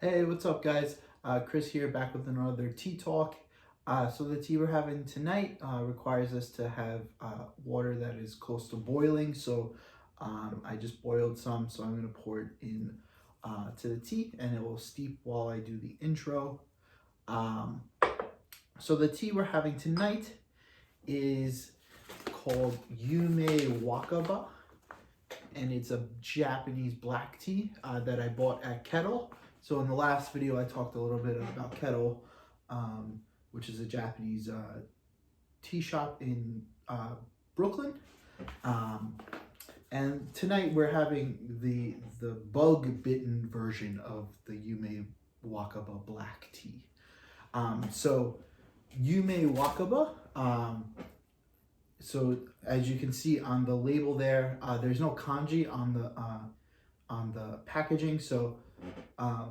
Hey, what's up, guys? Chris here, back with another tea talk. So the tea we're having tonight requires us to have water that is close to boiling. So I just boiled some, so I'm going to pour it in to the tea, and it will steep while I do the intro. Um, so the tea we're having tonight is called Yume Wakaba, and it's a Japanese black tea that I bought at Kettle. So in the last video, I talked a little bit about Kettle, which is a Japanese tea shop in Brooklyn. And tonight we're having the bug-bitten version of the Yume Wakaba black tea. So Yume Wakaba, so as you can see on the label there, there's no kanji on the packaging. So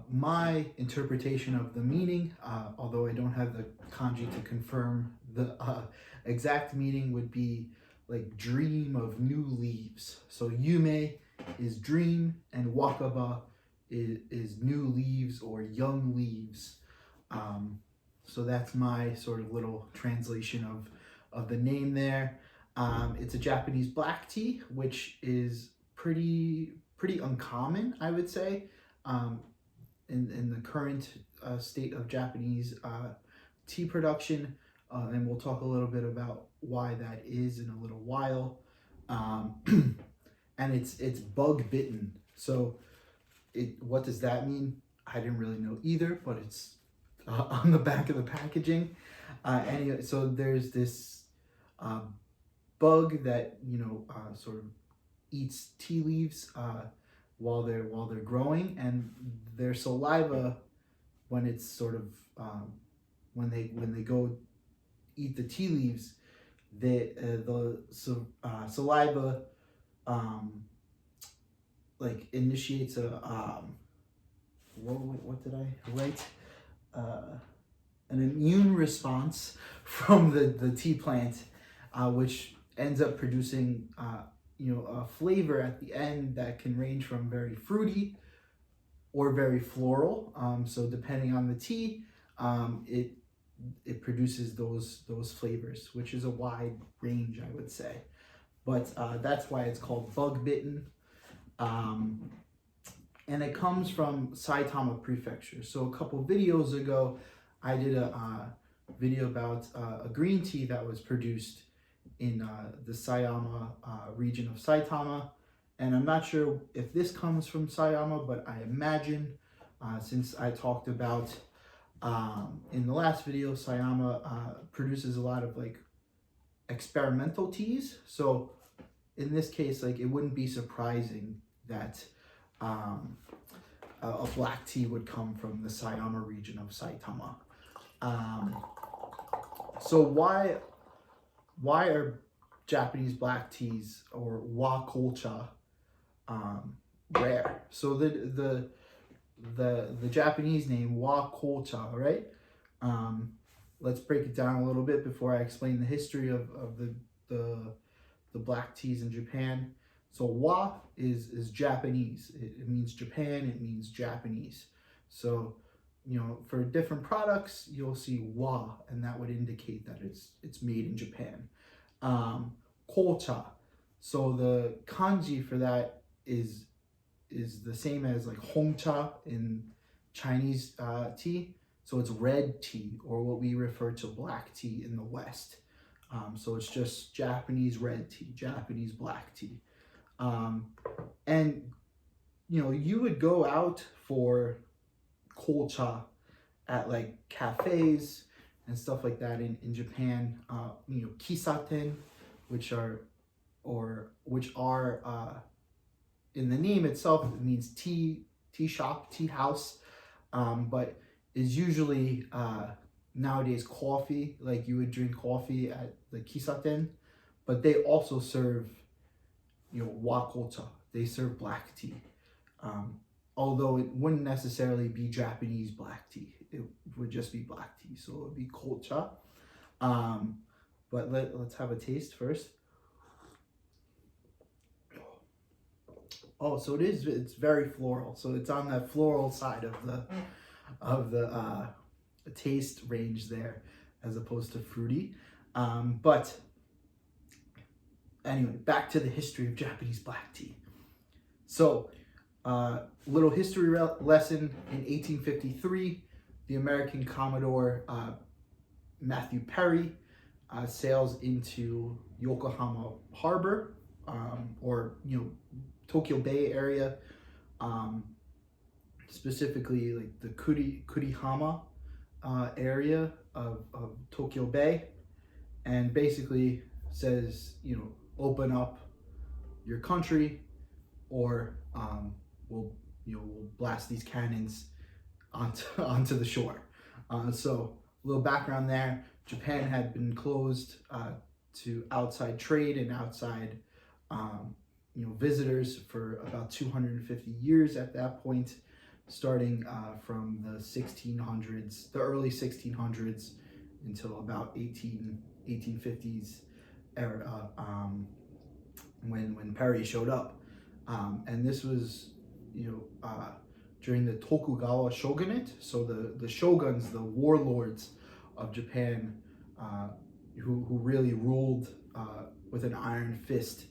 my interpretation of the meaning, although I don't have the kanji to confirm the exact meaning, would be like dream of new leaves. So Yume is dream, and Wakaba is new leaves or young leaves. So that's my sort of little translation of the name there. It's a Japanese black tea, which is pretty uncommon, I would say, in the current state of Japanese tea production, and we'll talk a little bit about why that is in a little while. And it's bug bitten. So what does that mean? I didn't really know either, but it's on the back of the packaging. Anyway, so there's this bug that sort of eats tea leaves while they're growing, and their saliva, when it's sort of when they go eat the tea leaves, the saliva like initiates a what did I write? An immune response from the tea plant, which ends up producing a flavor at the end that can range from very fruity or very floral. So depending on the tea, it produces those flavors, which is a wide range, I would say. But that's why it's called bug bitten. And it comes from Saitama Prefecture. So a couple videos ago, I did a video about a green tea that was produced in the Sayama region of Saitama. And I'm not sure if this comes from Sayama, but I imagine, since I talked about in the last video, Sayama produces a lot of like experimental teas. So in this case, like, it wouldn't be surprising that a black tea would come from the Sayama region of Saitama. So why are Japanese black teas, or wa kolcha, rare? So the Japanese name wa kolcha, right? Let's break it down a little bit before I explain the history of the black teas in Japan. So wa is Japanese. It means Japan. It means Japanese. So for different products, you'll see wa, and that would indicate that it's made in Japan. Kolcha. So the kanji for that is the same as like hongcha in Chinese tea. So it's red tea, or what we refer to black tea in the West. So it's just Japanese red tea, Japanese black tea. And you would go out for kolcha at like cafes and stuff like that in Japan. Kisaten, which are in the name itself, it means tea shop, tea house, but is usually nowadays coffee. Like, you would drink coffee at the kisaten, but they also serve wa kolcha. They serve black tea, although it wouldn't necessarily be Japanese black tea. It would just be black tea, so it would be kolcha. But let's have a taste first. Oh, so it is. It's very floral. So it's on that floral side of the taste range there, as opposed to fruity. But anyway, back to the history of Japanese black tea. So, little history lesson. In 1853, the American Commodore Matthew Perry sails into Yokohama Harbor, or Tokyo Bay area, specifically like the Kurihama area of Tokyo Bay, and basically says, open up your country, or we'll blast these cannons onto the shore. So a little background there: Japan had been closed to outside trade and outside visitors for about 250 years at that point, starting from the 1600s, the early 1600s, until about 1850s era, when Perry showed up. And this was, during the Tokugawa shogunate. So the shoguns, the warlords of Japan, who really ruled with an iron fist,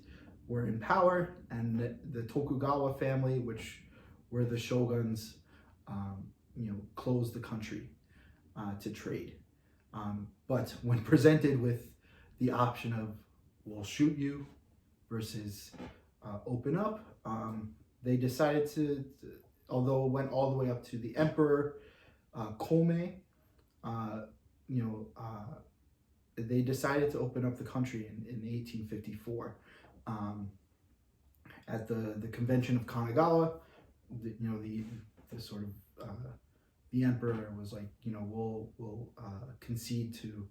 were in power, and the Tokugawa family, which were the shoguns, closed the country to trade. But when presented with the option of we'll shoot you versus open up, they decided to, although it went all the way up to the Emperor Kome, they decided to open up the country in 1854 at the Convention of Kanagawa. The sort of the emperor was like, we'll concede to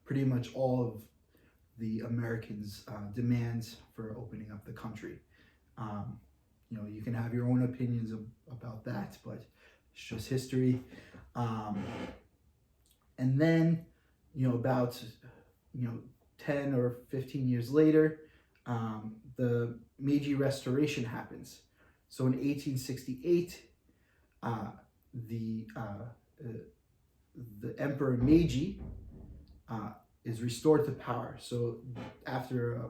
pretty much all of the Americans' demands for opening up the country. You can have your own opinions about that, but it's just history. And then, about 10 or 15 years later, the Meiji Restoration happens. So in 1868, the Emperor Meiji is restored to power. So after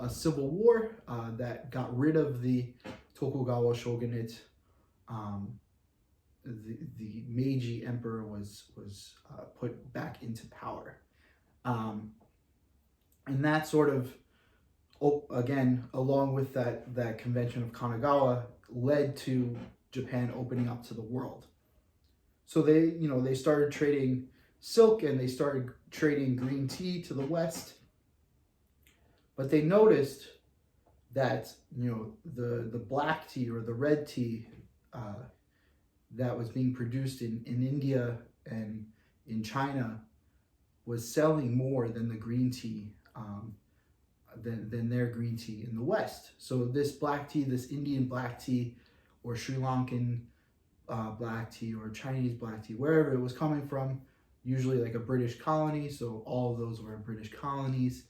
a civil war that got rid of the Tokugawa shogunate, the Meiji emperor was put back into power, and that sort of, again, along with that Convention of Kanagawa, led to Japan opening up to the world. So they started trading silk, and they started trading green tea to the West. But they noticed that the black tea or the red tea that was being produced in India and in China was selling more than the green tea, than their green tea in the West. So this black tea, this Indian black tea, or Sri Lankan black tea, or Chinese black tea, wherever it was coming from, usually like a British colony. So all of those were British colonies.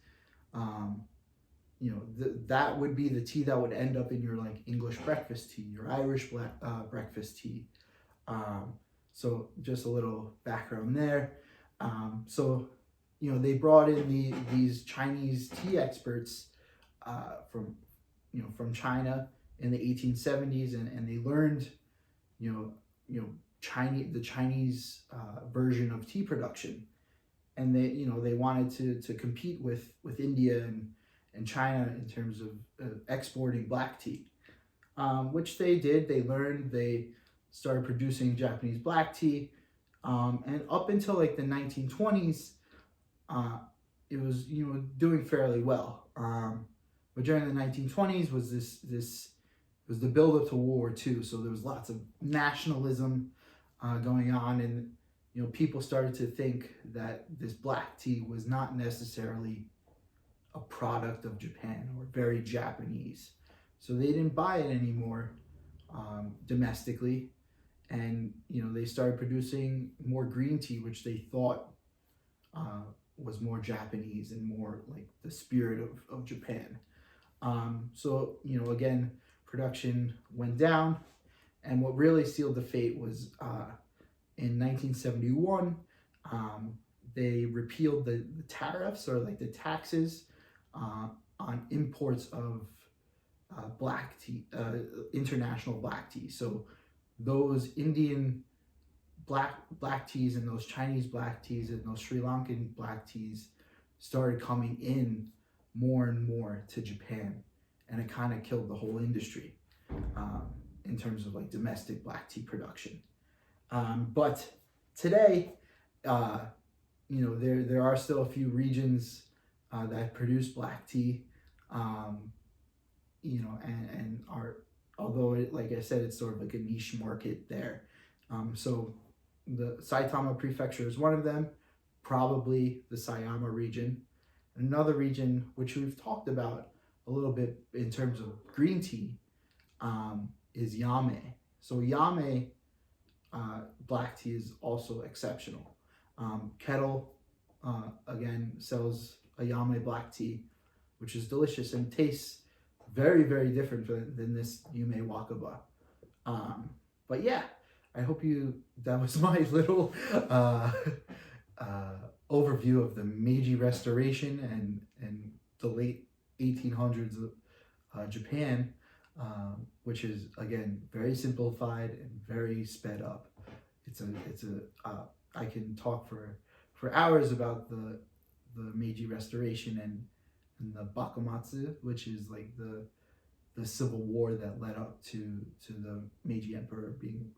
That would be the tea that would end up in your like English breakfast tea, your Irish breakfast tea. So just a little background there. So they brought in these Chinese tea experts from China in the 1870s, and they learned the Chinese version of tea production, and they wanted to compete with India and China in terms of exporting black tea, which they did. They learned. They started producing Japanese black tea, and up until like the 1920s, it was doing fairly well. But during the 1920s was this was the build up to World War II, so there was lots of nationalism going on, and people started to think that this black tea was not necessarily a product of Japan or very Japanese, so they didn't buy it anymore domestically, and they started producing more green tea, which they thought was more Japanese and more like the spirit of Japan. So again, production went down, and what really sealed the fate was in 1971. They repealed the tariffs, or like the taxes on imports of black tea, international black tea. So those Indian black teas and those Chinese black teas and those Sri Lankan black teas started coming in more and more to Japan, and it kind of killed the whole industry in terms of like domestic black tea production. But today, there are still a few regions that produce black tea, and are, although like I said, it's sort of like a niche market there. So the Saitama Prefecture is one of them, probably the Sayama region. Another region, which we've talked about a little bit in terms of green tea, is Yame. So Yame black tea is also exceptional. Kettle, again, sells a Yame black tea, which is delicious and tastes very, very different than this Yume Wakaba. But yeah, I hope that was my little overview of the Meiji Restoration and the late 1800s of Japan, which is, again, very simplified and very sped up. I can talk for hours about the Meiji Restoration and the Bakumatsu, which is like the civil war that led up to the Meiji Emperor being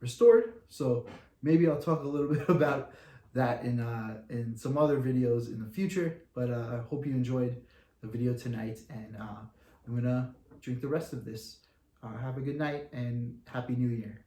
restored. So maybe I'll talk a little bit about that in some other videos in the future. But I hope you enjoyed the video tonight, and I'm gonna drink the rest of this. Have a good night and Happy New Year.